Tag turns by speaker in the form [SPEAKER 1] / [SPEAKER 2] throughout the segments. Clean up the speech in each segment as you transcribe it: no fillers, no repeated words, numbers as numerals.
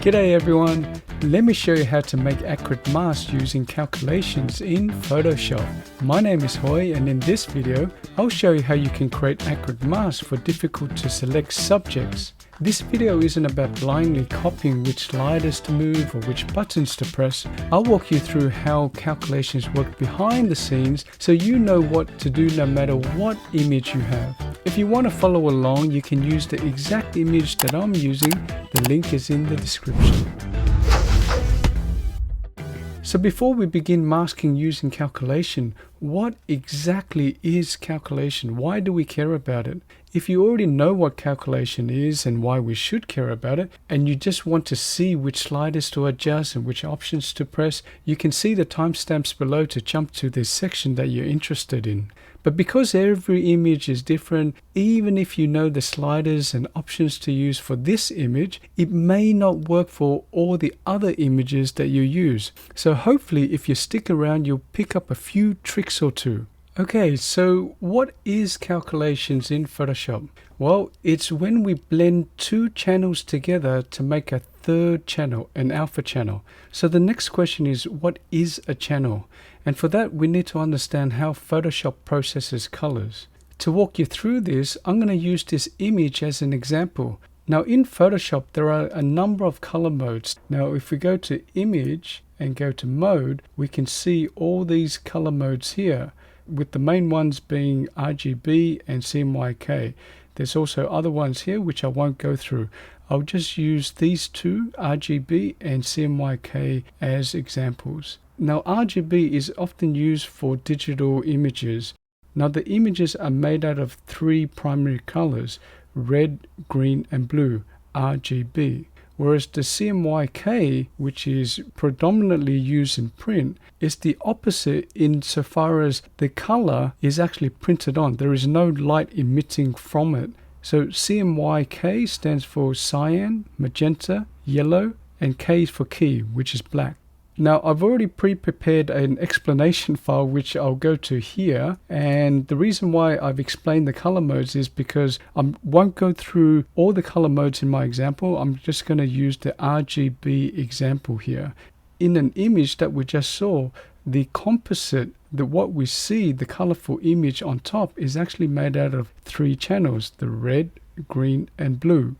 [SPEAKER 1] G'day everyone, let me show you how to make accurate masks using calculations in Photoshop. My name is Hoy, and in this video I'll show you how you can create accurate masks for difficult to select subjects. This video isn't about blindly copying which sliders to move or which buttons to press. I'll walk you through how calculations work behind the scenes so you know what to do no matter what image you have. If you want to follow along, you can use the exact image that I'm using. The link is in the description. So before we begin masking using calculation, what exactly is calculation? Why do we care about it? If you already know what calculation is and why we should care about it, and you just want to see which sliders to adjust and which options to press, you can see the timestamps below to jump to this section that you're interested in. But because every image is different, even if you know the sliders and options to use for this image, it may not work for all the other images that you use. So hopefully if you stick around, you'll pick up a few tricks or two. Okay, so what is calculations in Photoshop? Well, it's when we blend two channels together to make a third channel, an alpha channel. So the next question is, what is a channel? And for that, we need to understand how Photoshop processes colors. To walk you through this, I'm going to use this image as an example. Now in Photoshop, there are a number of color modes. Now if we go to image and go to mode, we can see all these color modes here, with the main ones being RGB and CMYK. There's also other ones here which I won't go through. I'll just use these two, RGB and CMYK, as examples. Now RGB is often used for digital images. Now the images are made out of three primary colors: red, green and blue, RGB. Whereas the CMYK, which is predominantly used in print, is the opposite insofar as the color is actually printed on. There is no light emitting from it. So CMYK stands for cyan, magenta, yellow, and K is for key, which is black. Now I've already pre-prepared an explanation file which I'll go to here, and the reason why I've explained the color modes is because I won't go through all the color modes in my example. I'm just going to use the RGB example here. In an image that we just saw, the composite, what we see, the colorful image on top, is actually made out of three channels: the red, green and blue.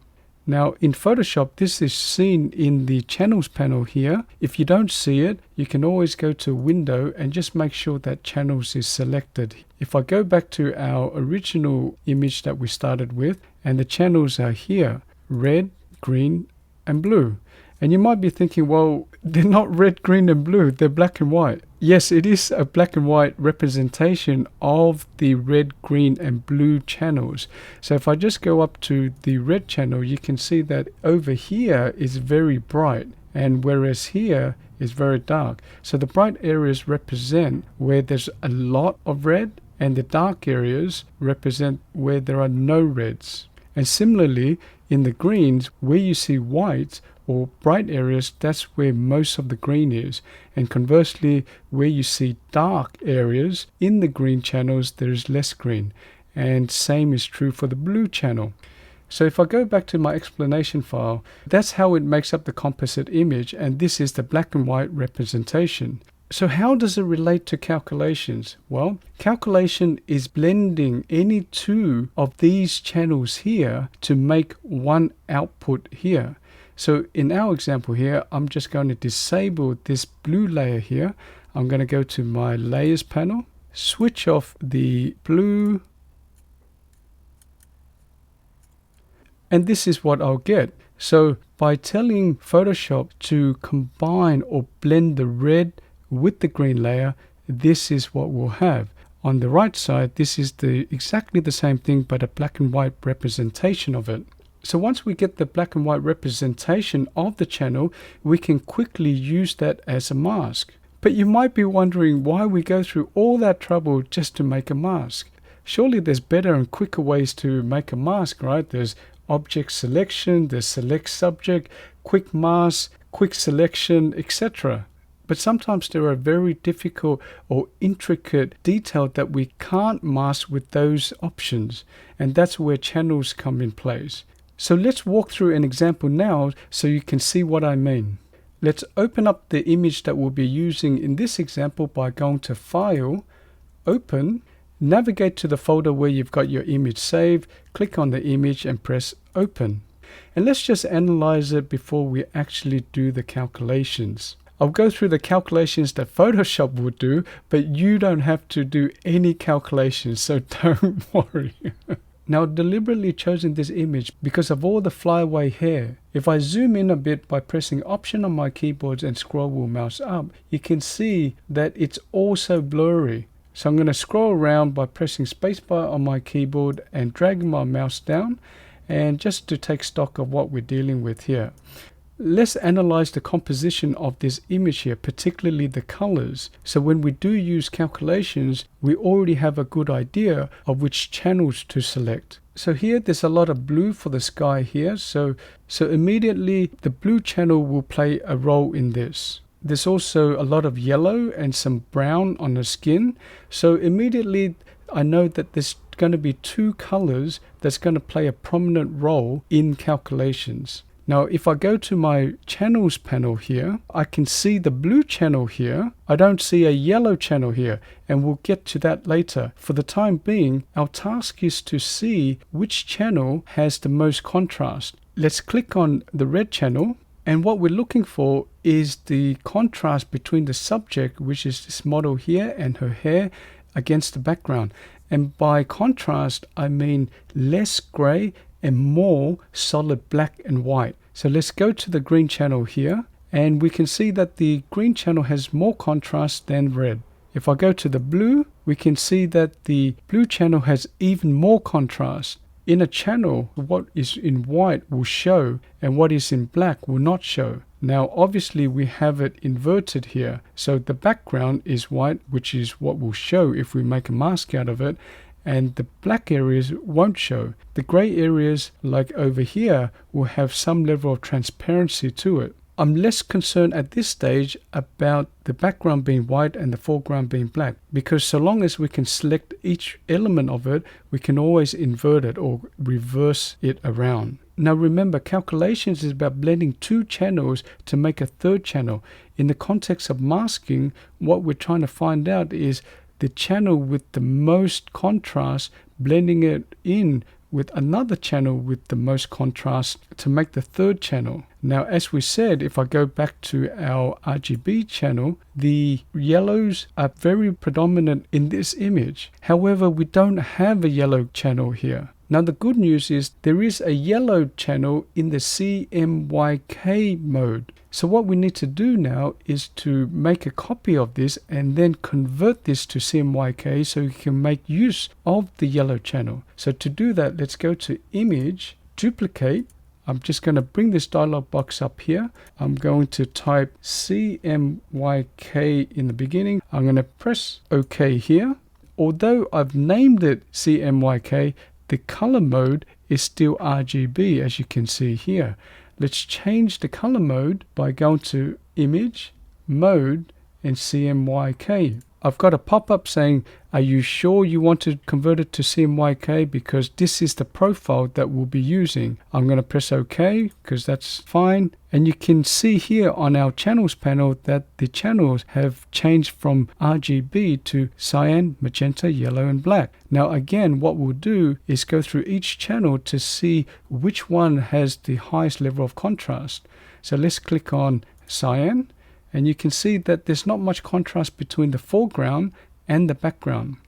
[SPEAKER 1] Now in Photoshop, this is seen in the channels panel here. If you don't see it, you can always go to window and just make sure that channels is selected. If I go back to our original image that we started with, and the channels are here: red, green and blue. And you might be thinking, well, they're not red, green and blue, they're black and white. Yes, it is a black and white representation of the red, green and blue channels. So if I just go up to the red channel, you can see that over here is very bright, and whereas here is very dark. So the bright areas represent where there's a lot of red, and the dark areas represent where there are no reds. And similarly, in the greens, where you see white or bright areas, that's where most of the green is. And conversely, where you see dark areas in the green channels, there is less green. And same is true for the blue channel. So if I go back to my explanation file, that's how it makes up the composite image, and this is the black and white representation. So how does it relate to calculations? Well, calculation is blending any two of these channels here to make one output here. So in our example here, I'm just going to disable this blue layer here. I'm going to go to my layers panel, switch off the blue, and this is what I'll get. So by telling Photoshop to combine or blend the red with the green layer, this is what we'll have. On the right side, this is exactly the same thing, but a black and white representation of it. So once we get the black and white representation of the channel, we can quickly use that as a mask. But you might be wondering why we go through all that trouble just to make a mask. Surely there's better and quicker ways to make a mask, right? There's object selection, there's select subject, quick mask, quick selection, etc. But sometimes there are very difficult or intricate detail that we can't mask with those options, and that's where channels come in place. So let's walk through an example now so you can see what I mean. Let's open up the image that we'll be using in this example by going to File, Open, navigate to the folder where you've got your image saved, click on the image and press Open. And let's just analyze it before we actually do the calculations. I'll go through the calculations that Photoshop would do, but you don't have to do any calculations, so don't worry. Now, I've deliberately chosen this image because of all the flyaway hair. If I zoom in a bit by pressing Option on my keyboards and scroll wheel mouse up, you can see that it's also blurry. So I'm going to scroll around by pressing spacebar on my keyboard and dragging my mouse down, and just to take stock of what we're dealing with here. Let's analyze the composition of this image here, particularly the colors. So when we do use calculations, we already have a good idea of which channels to select. So here there's a lot of blue for the sky here. So immediately the blue channel will play a role in this. There's also a lot of yellow and some brown on the skin. So immediately I know that there's going to be two colors that's going to play a prominent role in calculations. Now, if I go to my channels panel here, I can see the blue channel here. I don't see a yellow channel here, and we'll get to that later. For the time being, our task is to see which channel has the most contrast. Let's click on the red channel, and what we're looking for is the contrast between the subject, which is this model here, and her hair against the background. And by contrast, I mean less gray and more solid black and white. So let's go to the green channel here, and we can see that the green channel has more contrast than red. If I go to the blue, we can see that the blue channel has even more contrast. In a channel, what is in white will show and what is in black will not show. Now obviously we have it inverted here. So the background is white, which is what will show if we make a mask out of it, and the black areas won't show. The gray areas, like over here, will have some level of transparency to it. I'm less concerned at this stage about the background being white and the foreground being black, because so long as we can select each element of it, we can always invert it or reverse it around. Now remember, calculations is about blending two channels to make a third channel. In the context of masking, what we're trying to find out is the channel with the most contrast, blending it in with another channel with the most contrast to make the third channel. Now, as we said, if I go back to our RGB channel, the yellows are very predominant in this image. However, we don't have a yellow channel here. Now, the good news is there is a yellow channel in the CMYK mode. So what we need to do now is to make a copy of this and then convert this to CMYK so we can make use of the yellow channel. So to do that, let's go to Image, Duplicate. I'm just going to bring this dialog box up here. I'm going to type CMYK in the beginning. I'm going to press OK here. Although I've named it CMYK, the color mode is still RGB, as you can see here. Let's change the color mode by going to Image, Mode, and CMYK. I've got a pop-up saying, are you sure you want to convert it to CMYK? Because this is the profile that we'll be using. I'm going to press OK because that's fine. And you can see here on our channels panel that the channels have changed from RGB to cyan, magenta, yellow, and black. Now again, what we'll do is go through each channel to see which one has the highest level of contrast. So let's click on cyan. And you can see that there's not much contrast between the foreground and the background.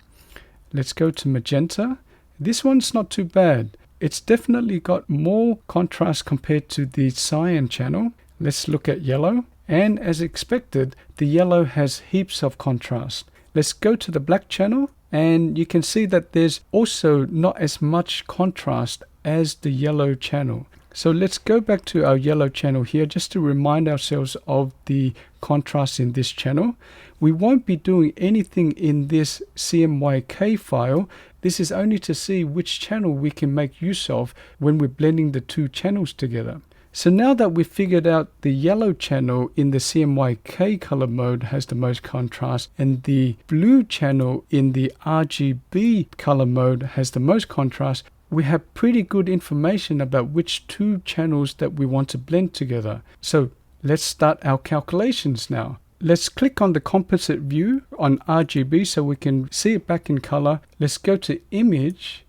[SPEAKER 1] Let's go to magenta. This one's not too bad. It's definitely got more contrast compared to the cyan channel. Let's look at yellow. And as expected, the yellow has heaps of contrast. Let's go to the black channel. And you can see that there's also not as much contrast as the yellow channel. So let's go back to our yellow channel here just to remind ourselves of the contrast in this channel. We won't be doing anything in this CMYK file. This is only to see which channel we can make use of when we're blending the two channels together. So now that we've figured out the yellow channel in the CMYK color mode has the most contrast and the blue channel in the RGB color mode has the most contrast, we have pretty good information about which two channels that we want to blend together. So let's start our calculations now. Let's click on the composite view on RGB so we can see it back in color. Let's go to image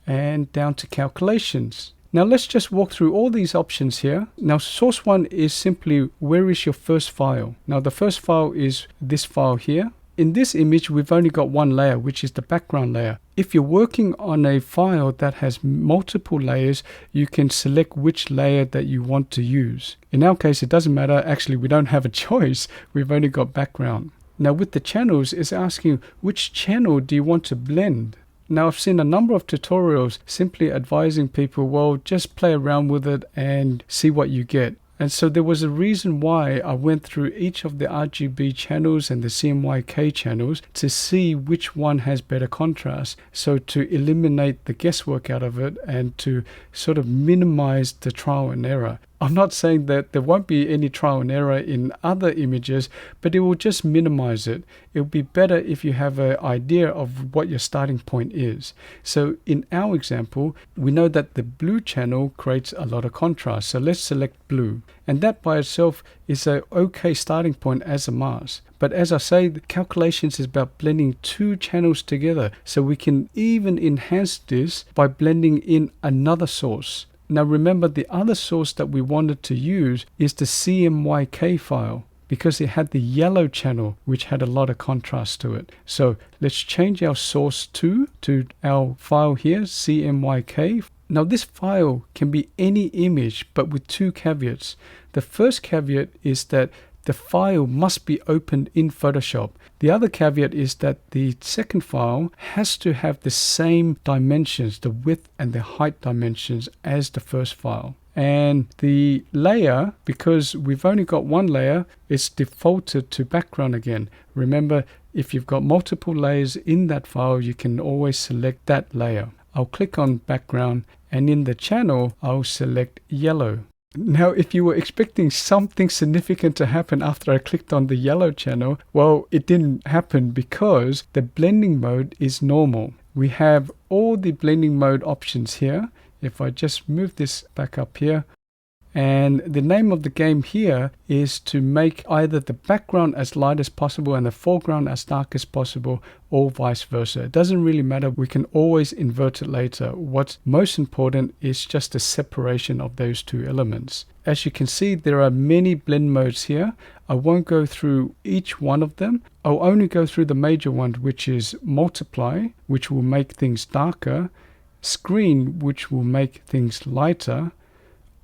[SPEAKER 1] and down to calculations. Now let's just walk through all these options here. Now source one is simply where is your first file. Now the first file is this file here. In this image we've only got one layer, which is the background layer. If you're working on a file that has multiple layers, you can select which layer that you want to use. In our case it doesn't matter, actually we don't have a choice, we've only got background. Now with the channels, it's asking which channel do you want to blend. Now I've seen a number of tutorials simply advising people, well, just play around with it and see what you get. And so there was a reason why I went through each of the RGB channels and the CMYK channels to see which one has better contrast. So to eliminate the guesswork out of it and to sort of minimize the trial and error. I'm not saying that there won't be any trial and error in other images, but it will just minimize it. It will be better if you have an idea of what your starting point is. So in our example, we know that the blue channel creates a lot of contrast. So let's select blue. And that by itself is an okay starting point as a mask. But as I say, the calculations is about blending two channels together. So we can even enhance this by blending in another source. Now remember, the other source that we wanted to use is the CMYK file because it had the yellow channel which had a lot of contrast to it. So let's change our source 2 to our file here, CMYK. Now this file can be any image but with two caveats. The first caveat is that the file must be opened in Photoshop. The other caveat is that the second file has to have the same dimensions, the width and the height dimensions as the first file. And the layer, because we've only got one layer, it's defaulted to background again. Remember, if you've got multiple layers in that file, you can always select that layer. I'll click on background and in the channel, I'll select yellow. Now, if you were expecting something significant to happen after I clicked on the yellow channel, well, it didn't happen because the blending mode is normal. We have all the blending mode options here. If I just move this back up here, and the name of the game here is to make either the background as light as possible and the foreground as dark as possible, or vice versa. It doesn't really matter. We can always invert it later. What's most important is just the separation of those two elements. As you can see, there are many blend modes here. I won't go through each one of them. I'll only go through the major one, which is multiply, which will make things darker, screen, which will make things lighter,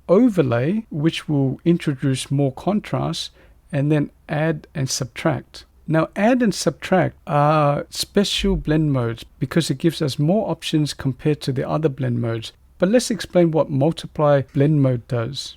[SPEAKER 1] overlay, which will introduce more contrast, and then add and subtract. Now add and subtract are special blend modes because it gives us more options compared to the other blend modes. But let's explain what multiply blend mode does.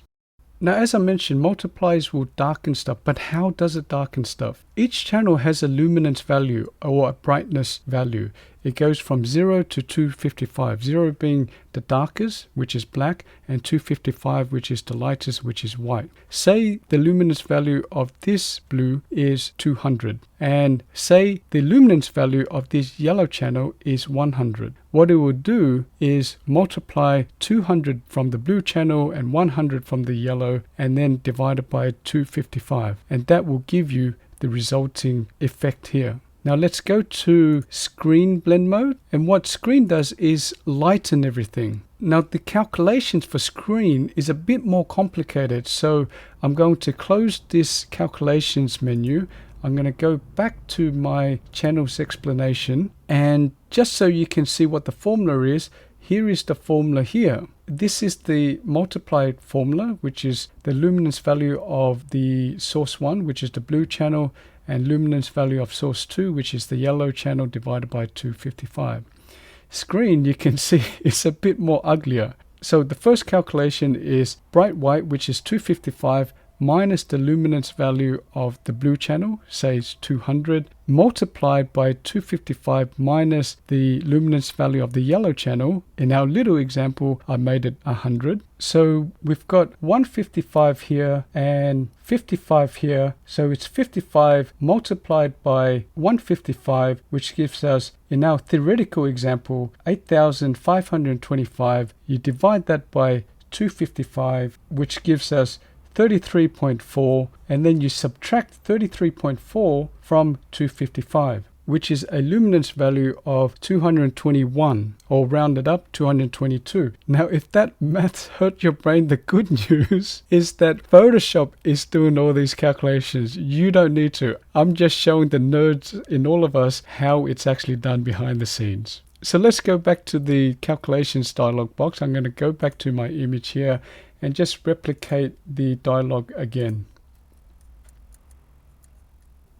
[SPEAKER 1] Now as I mentioned, multiplies will darken stuff, but how does it darken stuff? Each channel has a luminance value or a brightness value. It goes from 0 to 255, 0 being the darkest, which is black, and 255, which is the lightest, which is white. Say the luminance value of this blue is 200, and say the luminance value of this yellow channel is 100. What it will do is multiply 200 from the blue channel and 100 from the yellow, and then divide it by 255, and that will give you the resulting effect here. Now let's go to screen blend mode, and what screen does is lighten everything. Now the calculations for screen is a bit more complicated, so I'm going to close this calculations menu. I'm going to go back to my channels explanation, and just so you can see what the formula is, here is the formula here. This is the multiplied formula, which is the luminance value of the source 1, which is the blue channel, and luminance value of source 2, which is the yellow channel, divided by 255. Screen, you can see, is a bit more uglier. So the first calculation is bright white, which is 255, minus the luminance value of the blue channel, say it's 200, multiplied by 255 minus the luminance value of the yellow channel. In our little example, I made it 100. So we've got 155 here and 55 here. So it's 55 multiplied by 155, which gives us, in our theoretical example, 8,525. You divide that by 255, which gives us 33.4, and then you subtract 33.4 from 255, which is a luminance value of 221, or rounded up 222. Now, if that math hurt your brain, the good news is that Photoshop is doing all these calculations. You don't need to. I'm just showing the nerds in all of us how it's actually done behind the scenes. So let's go back to the calculations dialog box. I'm going to go back to my image here and just replicate the dialog again.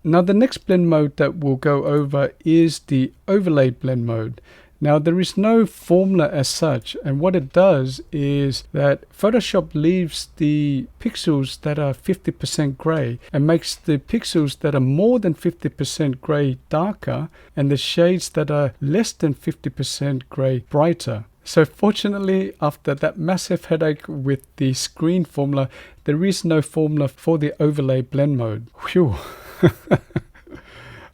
[SPEAKER 1] Now the next blend mode that we'll go over is the overlay blend mode. Now there is no formula as such, and what it does is that Photoshop leaves the pixels that are 50% gray and makes the pixels that are more than 50% gray darker and the shades that are less than 50% gray brighter. So fortunately, after that massive headache with the screen formula, there is no formula for the overlay blend mode. Phew.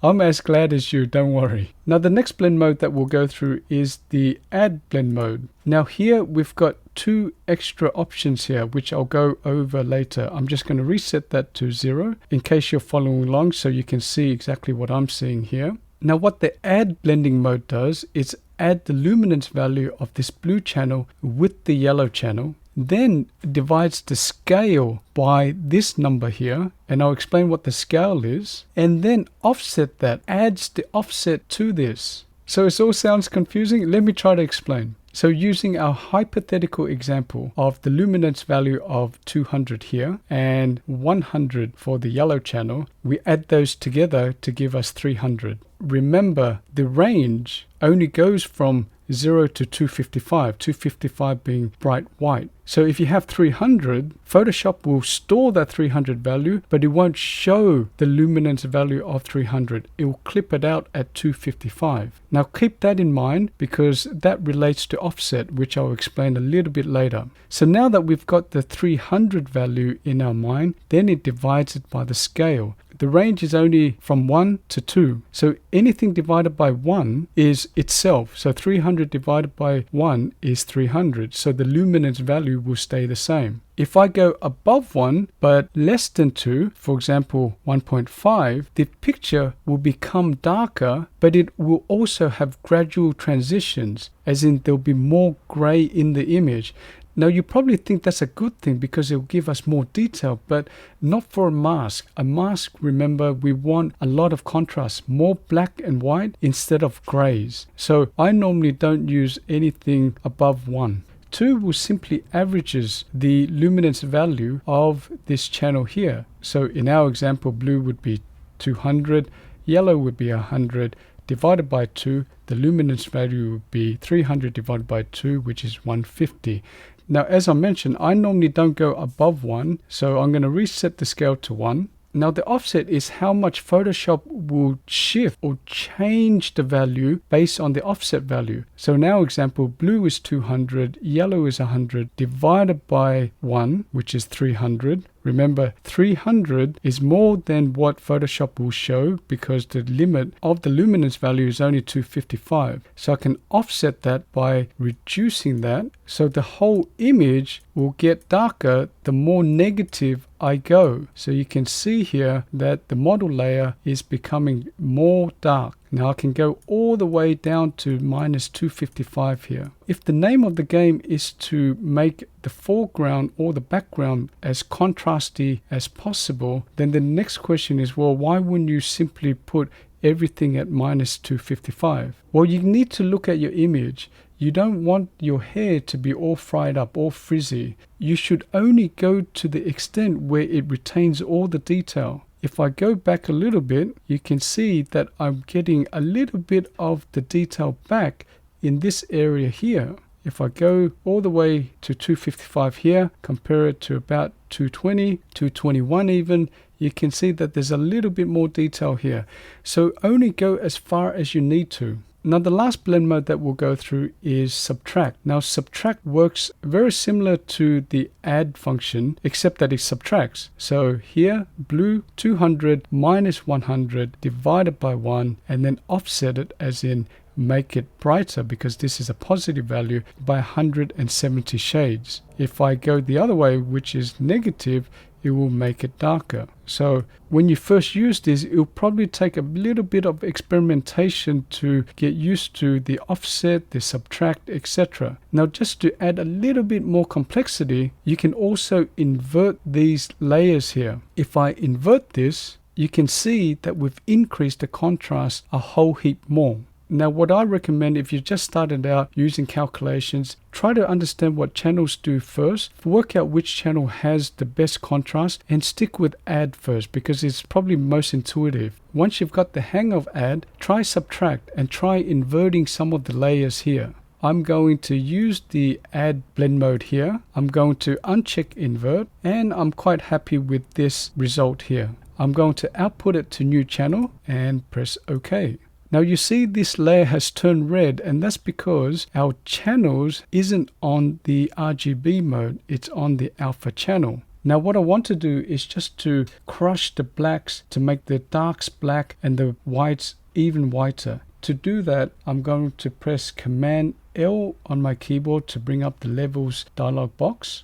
[SPEAKER 1] I'm as glad as you, don't worry. Now the next blend mode that we'll go through is the add blend mode. Now here we've got two extra options here, which I'll go over later. I'm just going to reset that to 0 in case you're following along so you can see exactly what I'm seeing here. Now what the add blending mode does is add the luminance value of this blue channel with the yellow channel, then divides the scale by this number here, and I'll explain what the scale is, and then offset that, adds the offset to this. So it all sounds confusing. Let me try to explain. So using our hypothetical example of the luminance value of 200 here and 100 for the yellow channel, we add those together to give us 300. Remember, the range only goes from 0 to 255, 255 being bright white. So if you have 300, Photoshop will store that 300 value, but it won't show the luminance value of 300. It will clip it out at 255. Now keep that in mind because that relates to offset, which I'll explain a little bit later. So now that we've got the 300 value in our mind, then it divides it by the scale. The range is only from 1 to 2. So anything divided by 1 is itself. So 300 divided by 1 is 300. So the luminance value will stay the same. If I go above 1 but less than 2, for example 1.5, the picture will become darker, but it will also have gradual transitions, as in there'll be more gray in the image. Now you probably think that's a good thing because it will give us more detail, but not for a mask. A mask, remember, we want a lot of contrast, more black and white instead of grays. So I normally don't use anything above 1. 2 will simply averages the luminance value of this channel here. So in our example, blue would be 200, yellow would be 100, divided by 2, the luminance value would be 300 divided by 2, which is 150. Now, as I mentioned, I normally don't go above 1, so I'm going to reset the scale to 1. Now, the offset is how much Photoshop will shift or change the value based on the offset value. So in our example, blue is 200, yellow is 100, divided by 1, which is 300. Remember, 300 is more than what Photoshop will show because the limit of the luminance value is only 255. So I can offset that by reducing that. So the whole image will get darker the more negative I go. So you can see here that the model layer is becoming more dark. Now I can go all the way down to minus 255 here. If the name of the game is to make the foreground or the background as contrasty as possible, then the next question is, well, why wouldn't you simply put everything at minus 255? Well, you need to look at your image. You don't want your hair to be all fried up, all frizzy. You should only go to the extent where it retains all the detail. If I go back a little bit, you can see that I'm getting a little bit of the detail back in this area here. If I go all the way to 255 here, compare it to about 220, 221 even, you can see that there's a little bit more detail here. So only go as far as you need to. Now the last blend mode that we'll go through is subtract. Now subtract works very similar to the add function, except that it subtracts. So here, blue 200 minus 100 divided by 1, and then offset it, as in make it brighter, because this is a positive value, by 170 shades. If I go the other way, which is negative, it will make it darker. So when you first use this, it will probably take a little bit of experimentation to get used to the offset, the subtract, etc. Now just to add a little bit more complexity, you can also invert these layers here. If I invert this, you can see that we've increased the contrast a whole heap more. Now what I recommend, if you just started out using calculations, try to understand what channels do first, work out which channel has the best contrast, and stick with add first, because it's probably most intuitive. Once you've got the hang of add, try subtract and try inverting some of the layers here. I'm going to use the add blend mode here. I'm going to uncheck invert, and I'm quite happy with this result here. I'm going to output it to new channel and press OK. Now you see this layer has turned red, and that's because our channels isn't on the RGB mode, it's on the alpha channel. Now what I want to do is just to crush the blacks to make the darks black and the whites even whiter. To do that, I'm going to press Command L on my keyboard to bring up the levels dialog box.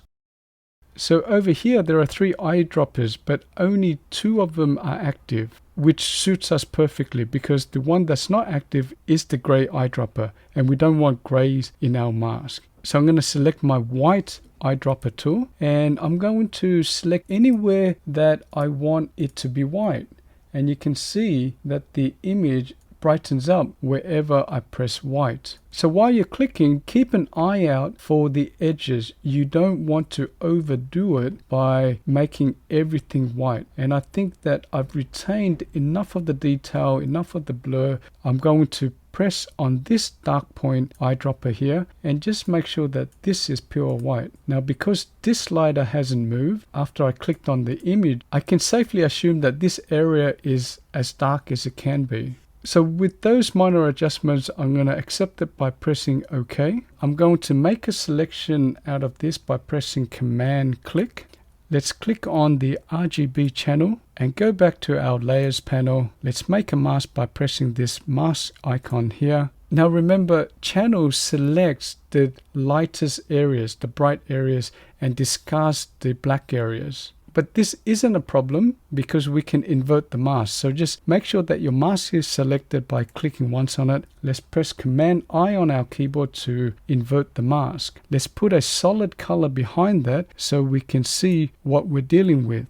[SPEAKER 1] So over here there are 3 eyedroppers, but only 2 of them are active, which suits us perfectly, because the one that's not active is the gray eyedropper, and we don't want grays in our mask. So I'm going to select my white eyedropper tool, and I'm going to select anywhere that I want it to be white, and you can see that the image brightens up wherever I press white. So while you're clicking, keep an eye out for the edges. You don't want to overdo it by making everything white. And I think that I've retained enough of the detail, enough of the blur. I'm going to press on this dark point eyedropper here and just make sure that this is pure white. Now because this slider hasn't moved after I clicked on the image, I can safely assume that this area is as dark as it can be. So with those minor adjustments, I'm going to accept it by pressing OK. I'm going to make a selection out of this by pressing Command click. Let's click on the RGB channel and go back to our layers panel. Let's make a mask by pressing this mask icon here. Now remember, channel selects the lightest areas, the bright areas, and discards the black areas. But this isn't a problem because we can invert the mask. So just make sure that your mask is selected by clicking once on it. Let's press Command I on our keyboard to invert the mask. Let's put a solid color behind that so we can see what we're dealing with.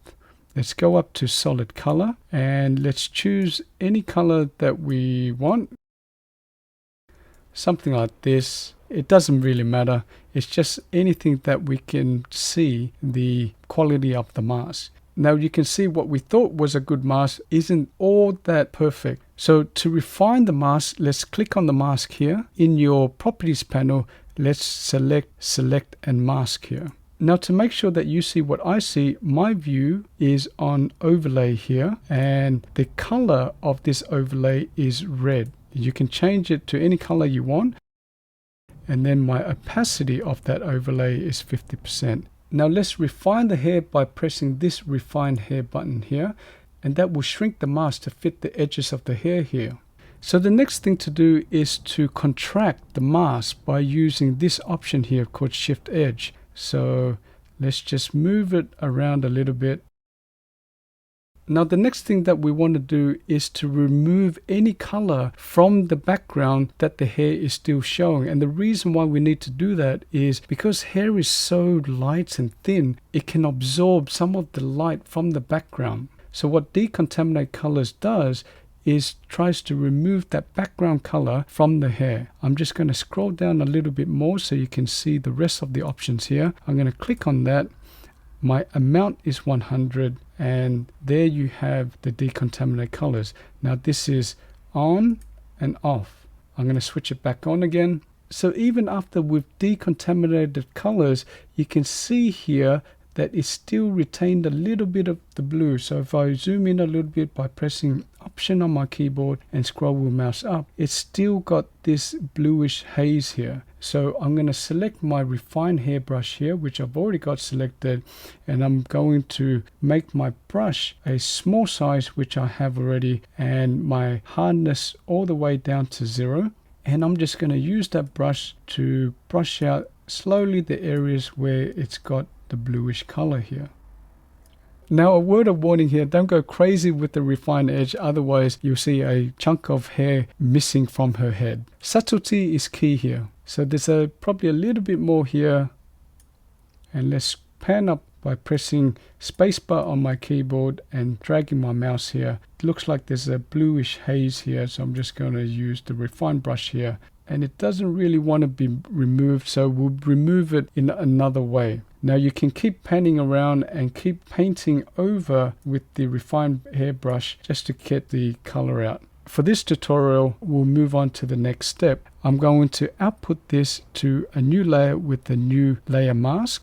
[SPEAKER 1] Let's go up to solid color and let's choose any color that we want. Something like this. It doesn't really matter. It's just anything that we can see the quality of the mask. Now you can see what we thought was a good mask isn't all that perfect. So to refine the mask, let's click on the mask here. In your properties panel, let's select and mask here. Now to make sure that you see what I see, my view is on overlay here, and the color of this overlay is red. You can change it to any color you want. And then my opacity of that overlay is 50%. Now let's refine the hair by pressing this refine hair button here, and that will shrink the mask to fit the edges of the hair here. So the next thing to do is to contract the mask by using this option here called Shift Edge. So let's just move it around a little bit. Now the next thing that we want to do is to remove any color from the background that the hair is still showing. And the reason why we need to do that is because hair is so light and thin, it can absorb some of the light from the background. So what Decontaminate Colors does is tries to remove that background color from the hair. I'm just going to scroll down a little bit more so you can see the rest of the options here. I'm going to click on that. My amount is 100, and there you have the Decontaminate Colors. Now this is on and off. I'm going to switch it back on again. So even after we've decontaminated colors, you can see here that it still retained a little bit of the blue. So if I zoom in a little bit by pressing Option on my keyboard and scroll wheel mouse up, it's still got this bluish haze here. So I'm going to select my refine hairbrush here, which I've already got selected, and I'm going to make my brush a small size, which I have already, and my hardness all the way down to 0. And I'm just going to use that brush to brush out slowly the areas where it's got the bluish color here. Now, a word of warning here, don't go crazy with the refined edge, otherwise you'll see a chunk of hair missing from her head. Subtlety is key here. So there's probably a little bit more here, and let's pan up by pressing spacebar on my keyboard and dragging my mouse here. It looks like there's a bluish haze here, so I'm just going to use the refine brush here, and it doesn't really want to be removed, so we'll remove it in another way. Now you can keep panning around and keep painting over with the refined hairbrush just to get the color out. For this tutorial, we'll move on to the next step. I'm going to output this to a new layer with the new layer mask.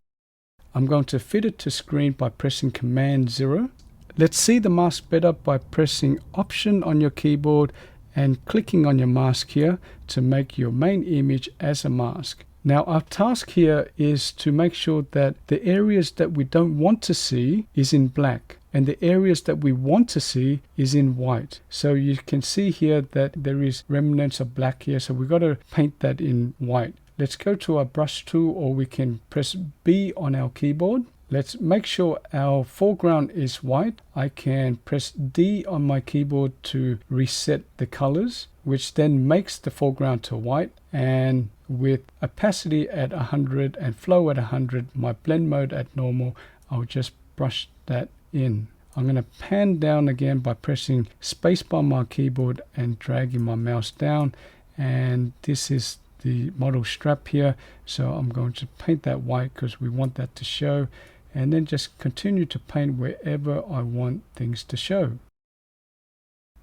[SPEAKER 1] I'm going to fit it to screen by pressing Command 0. Let's see the mask better by pressing Option on your keyboard and clicking on your mask here to make your main image as a mask. Now our task here is to make sure that the areas that we don't want to see is in black, and the areas that we want to see is in white. So you can see here that there is remnants of black here, so we've got to paint that in white. Let's go to our brush tool, or we can press B on our keyboard. Let's make sure our foreground is white. I can press D on my keyboard to reset the colors, which then makes the foreground to white. And with opacity at 100 and flow at 100, my blend mode at normal, I'll just brush that in. I'm going to pan down again by pressing spacebar on my keyboard and dragging my mouse down. And this is the model strap here. So I'm going to paint that white because we want that to show. And then just continue to paint wherever I want things to show.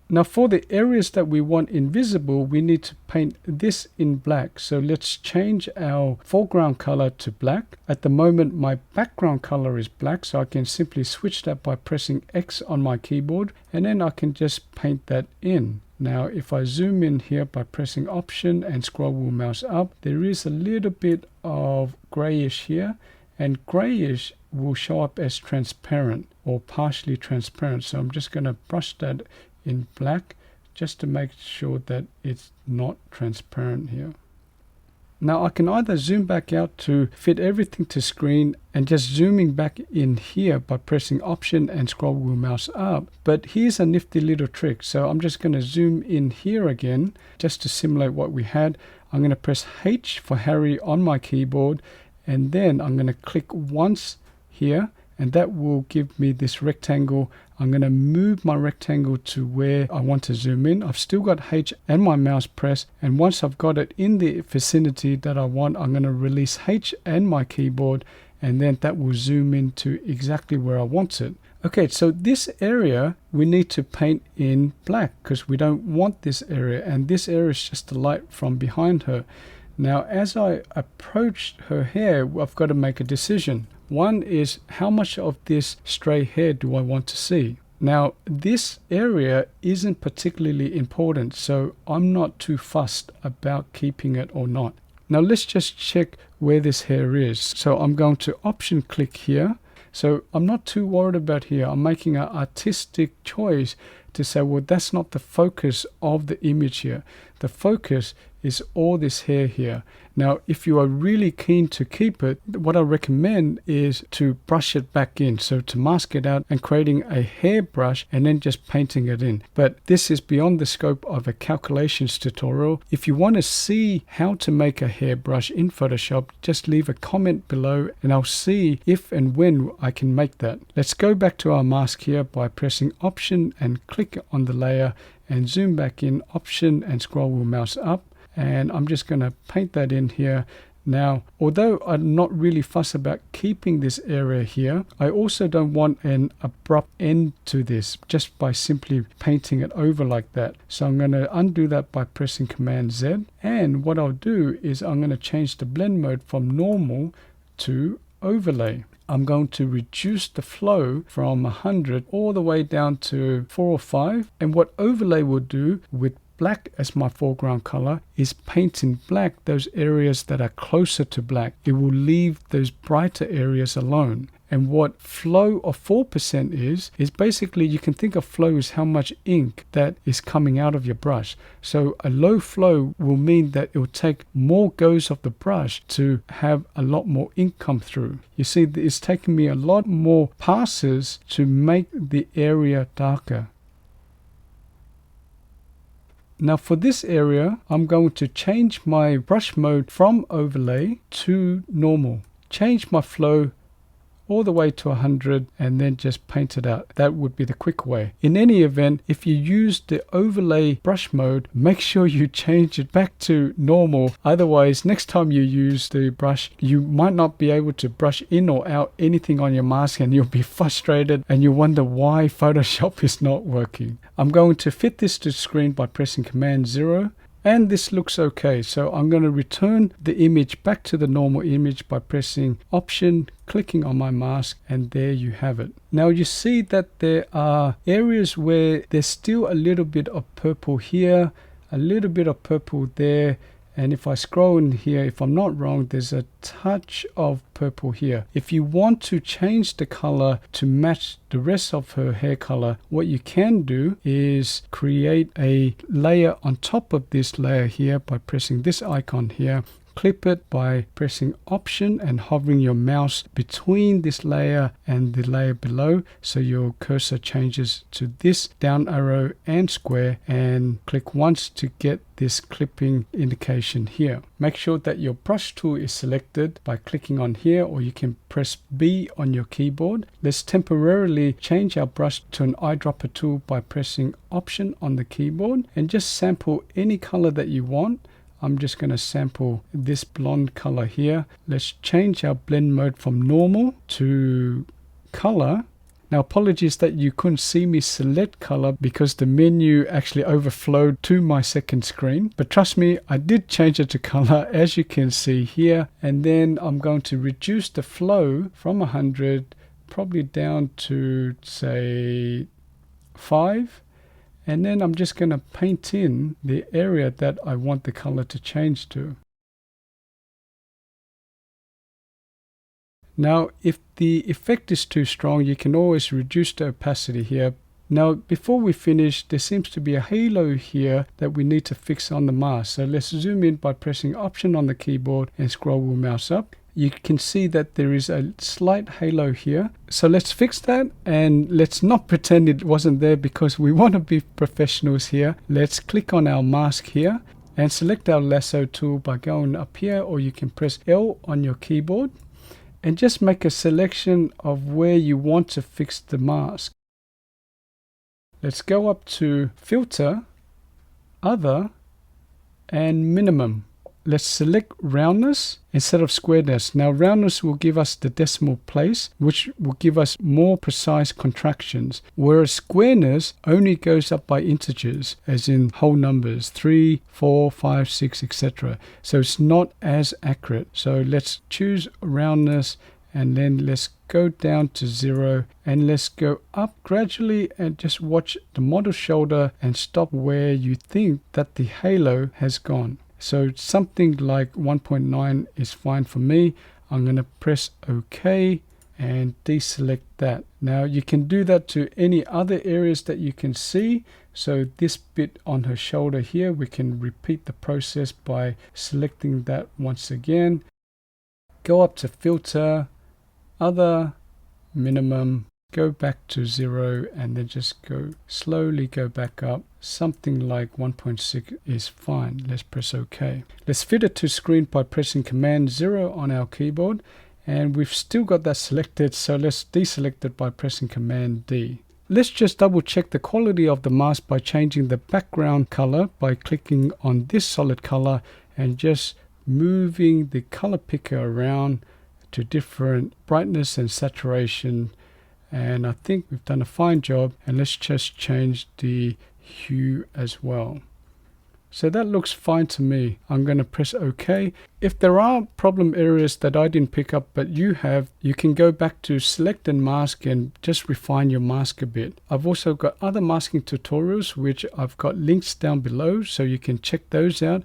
[SPEAKER 1] Now for the areas that we want invisible, we need to paint this in black. So let's change our foreground color to black. At the moment my background color is black, so I can simply switch that by pressing X on my keyboard, and then I can just paint that in. Now if I zoom in here by pressing Option and scroll wheel mouse up, there is a little bit of grayish here, and grayish will show up as transparent or partially transparent. So I'm just going to brush that in black just to make sure that it's not transparent here. Now I can either zoom back out to fit everything to screen and just zooming back in here by pressing Option and scroll wheel mouse up. But here's a nifty little trick. So I'm just going to zoom in here again just to simulate what we had. I'm going to press H for Harry on my keyboard, and then I'm going to click once here, and that will give me this rectangle. I'm going to move my rectangle to where I want to zoom in. I've still got H and my mouse pressed, and once I've got it in the vicinity that I want, I'm going to release H and my keyboard, and then that will zoom into exactly where I want it. Okay, so this area we need to paint in black because we don't want this area, and this area is just the light from behind her. Now as I approach her hair, I've got to make a decision. One is, how much of this stray hair do I want to see? Now this area isn't particularly important, so I'm not too fussed about keeping it or not. Now let's just check where this hair is. So I'm going to Option click here. So I'm not too worried about here. I'm making an artistic choice to say, well, that's not the focus of the image here. The focus is all this hair here. Now, if you are really keen to keep it, what I recommend is to brush it back in. So to mask it out and creating a hairbrush and then just painting it in. But this is beyond the scope of a calculations tutorial. If you want to see how to make a hairbrush in Photoshop, just leave a comment below and I'll see if and when I can make that. Let's go back to our mask here by pressing Option and click on the layer and zoom back in, Option and scroll wheel mouse up. And I'm just going to paint that in here. Now, although I'm not really fussed about keeping this area here, I also don't want an abrupt end to this just by simply painting it over like that. So I'm going to undo that by pressing Command Z. And what I'll do is I'm going to change the blend mode from normal to overlay. I'm going to reduce the flow from 100 all the way down to 4 or 5. And what overlay will do with black as my foreground color is paint in black those areas that are closer to black. It will leave those brighter areas alone. And what flow of 4% is basically, you can think of flow as how much ink that is coming out of your brush. So a low flow will mean that it will take more goes of the brush to have a lot more ink come through. You see, it's taking me a lot more passes to make the area darker. Now for this area, I'm going to change my brush mode from overlay to normal. Change my flow all the way to 100 and then just paint it out. That would be the quick way. In any event, if you use the overlay brush mode, make sure you change it back to normal. Otherwise, next time you use the brush, you might not be able to brush in or out anything on your mask, and you'll be frustrated and you wonder why Photoshop is not working. I'm going to fit this to screen by pressing Command 0. And this looks okay. So I'm going to return the image back to the normal image by pressing Option, clicking on my mask, and there you have it. Now you see that there are areas where there's still a little bit of purple here, a little bit of purple there. And if I scroll in here, if I'm not wrong, there's a touch of purple here. If you want to change the color to match the rest of her hair color, what you can do is create a layer on top of this layer here by pressing this icon here. Clip it by pressing Option and hovering your mouse between this layer and the layer below, so your cursor changes to this down arrow and square, and click once to get this clipping indication here. Make sure that your brush tool is selected by clicking on here, or you can press B on your keyboard. Let's temporarily change our brush to an eyedropper tool by pressing Option on the keyboard and just sample any color that you want. I'm just going to sample this blonde color here. Let's change our blend mode from normal to color. Now apologies that you couldn't see me select color because the menu actually overflowed to my second screen. But trust me, I did change it to color, as you can see here. And then I'm going to reduce the flow from 100 probably down to say 5. And then I'm just going to paint in the area that I want the color to change to. Now, if the effect is too strong, you can always reduce the opacity here. Now, before we finish, there seems to be a halo here that we need to fix on the mask. So let's zoom in by pressing Option on the keyboard and scroll wheel mouse up. You can see that there is a slight halo here. So let's fix that, and let's not pretend it wasn't there because we want to be professionals here. Let's click on our mask here and select our lasso tool by going up here, or you can press L on your keyboard and just make a selection of where you want to fix the mask. Let's go up to Filter, Other, and Minimum. Let's select roundness instead of squareness. Now roundness will give us the decimal place, which will give us more precise contractions, whereas squareness only goes up by integers, as in whole numbers, 3, 4, 5, 6, etc. So it's not as accurate. So let's choose roundness, and then let's go down to 0, and let's go up gradually and just watch the model shoulder and stop where you think that the halo has gone. So something like 1.9 is fine for me. I'm going to press OK and deselect that. Now you can do that to any other areas that you can see. So this bit on her shoulder here, we can repeat the process by selecting that once again. Go up to Filter, Other, Minimum, go back to 0, and then just slowly go back up. Something like 1.6 is fine. Let's press OK. Let's fit it to screen by pressing Command 0 on our keyboard, and we've still got that selected, so let's deselect it by pressing Command D. Let's just double check the quality of the mask by changing the background color by clicking on this solid color and just moving the color picker around to different brightness and saturation, and I think we've done a fine job. And let's just change the hue as well. So that looks fine to me. I'm going to press OK. If there are problem areas that I didn't pick up but you have, you can go back to select and mask and just refine your mask a bit. I've also got other masking tutorials which I've got links down below, so you can check those out.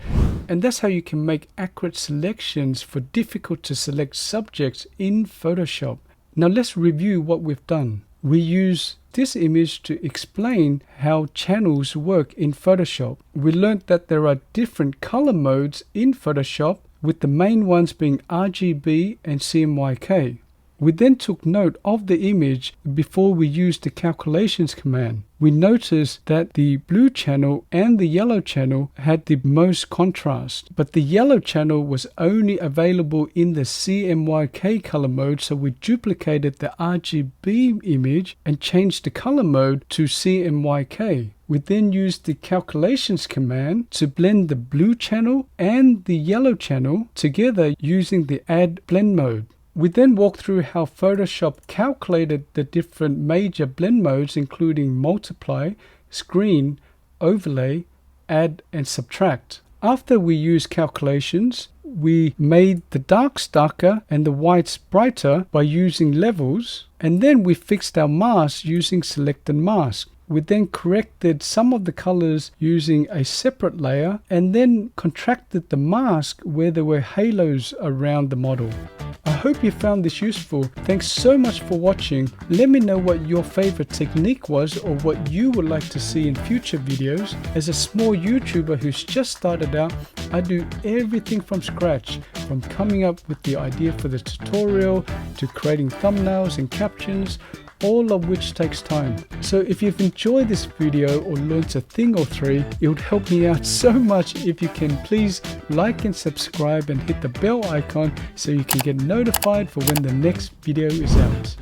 [SPEAKER 1] And that's how you can make accurate selections for difficult to select subjects in Photoshop. Now let's review what we've done. We use this image to explain how channels work in Photoshop. We learned that there are different color modes in Photoshop, with the main ones being RGB and CMYK. We then took note of the image before we used the calculations command. We noticed that the blue channel and the yellow channel had the most contrast, but the yellow channel was only available in the CMYK color mode, so we duplicated the RGB image and changed the color mode to CMYK. We then used the calculations command to blend the blue channel and the yellow channel together using the add blend mode. We then walked through how Photoshop calculated the different major blend modes, including multiply, screen, overlay, add, and subtract. After we used calculations, we made the darks darker and the whites brighter by using levels, and then we fixed our mask using select and mask. We then corrected some of the colors using a separate layer and then contracted the mask where there were halos around the model. I hope you found this useful. Thanks so much for watching. Let me know what your favorite technique was or what you would like to see in future videos. As a small YouTuber who's just started out, I do everything from scratch, from coming up with the idea for the tutorial to creating thumbnails and captions, all of which takes time. So if you've enjoyed this video or learned a thing or three, it would help me out so much if you can please like and subscribe and hit the bell icon so you can get notified for when the next video is out.